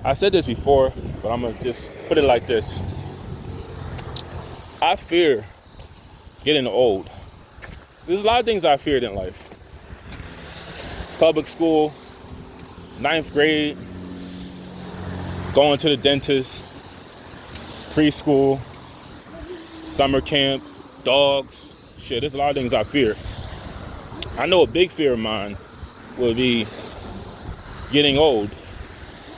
I said this before, but I'm gonna just put it like this. I fear getting old. So there's a lot of things I feared in life. Public school, ninth grade, going to the dentist, preschool, summer camp, dogs. Shit, there's a lot of things I fear. I know a big fear of mine will be getting old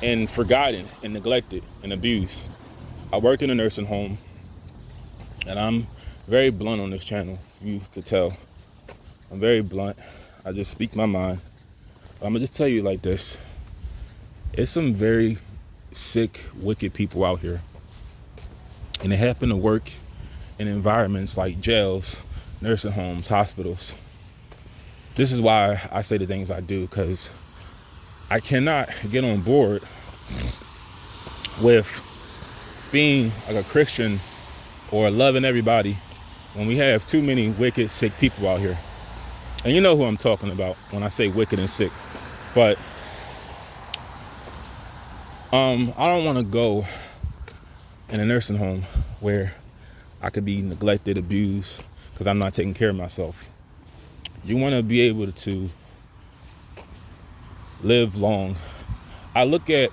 and forgotten and neglected and abused. I worked in a nursing home, and I'm very blunt on this channel. You could tell. I'm very blunt. I just speak my mind. But I'm gonna just tell you like this. It's some very sick, wicked people out here. And they happen to work in environments like jails, nursing homes, hospitals. This is why I say the things I do, because I cannot get on board with being like a Christian or loving everybody when we have too many wicked, sick people out here. And you know who I'm talking about when I say wicked and sick. But I don't want to go in a nursing home where I could be neglected, abused, because I'm not taking care of myself. You want to be able to live long. I look at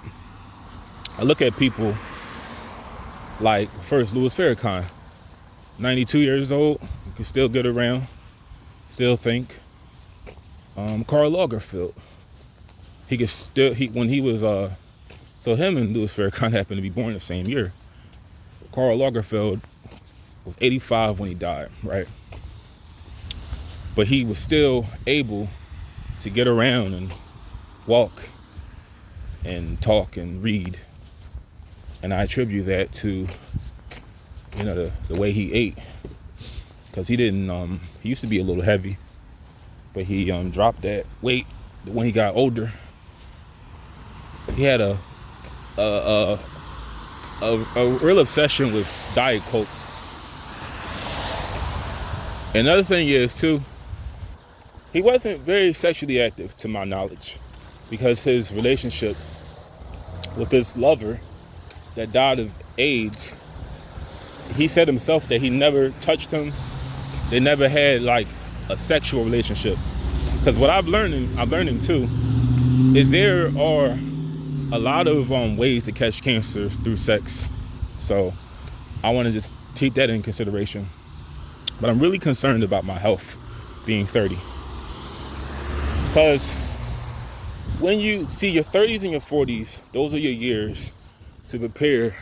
people like, first, Louis Farrakhan, 92 years old, he can still get around, still think. Karl Lagerfeld, he could still, when he was, so him and Louis Farrakhan happened to be born the same year. Karl Lagerfeld was 85 when he died, right? But he was still able to get around and walk and talk and read. And I attribute that to, you know, the way he ate. Because he didn't, he used to be a little heavy, but he dropped that weight when he got older. He had a real obsession with Diet Coke. Another thing is, too, he wasn't very sexually active, to my knowledge, because his relationship with this lover that died of AIDS, he said himself that he never touched him. They never had like a sexual relationship. Because what I'm learning too, is there are a lot of ways to catch cancer through sex. So I want to just keep that in consideration. But I'm really concerned about my health being 30. Because when you see your 30s and your 40s, those are your years to prepare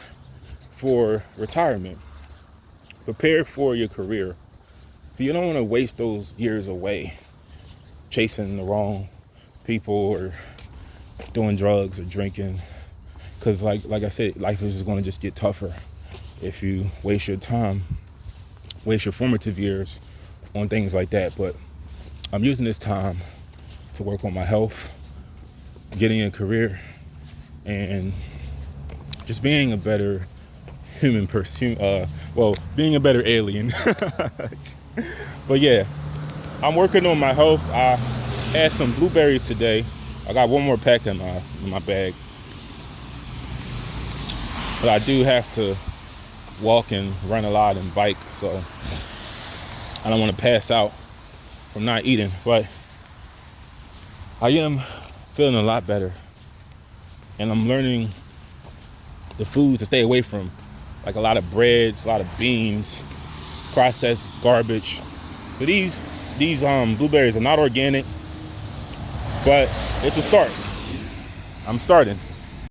for retirement, prepare for your career. So you don't want to waste those years away chasing the wrong people or doing drugs or drinking. Because like I said, life is just going to just get tougher if you waste your time, waste your formative years on things like that. But I'm using this time to work on my health, getting a career, and just being a better human person. Being a better alien. But yeah, I'm working on my health. I had some blueberries today. I got one more pack in my bag. But I do have to walk and run a lot and bike, so I don't want to pass out from not eating. But I am feeling a lot better, and I'm learning the foods to stay away from, like a lot of breads, a lot of beans, processed garbage. So these blueberries are not organic, but it's a start. I'm starting.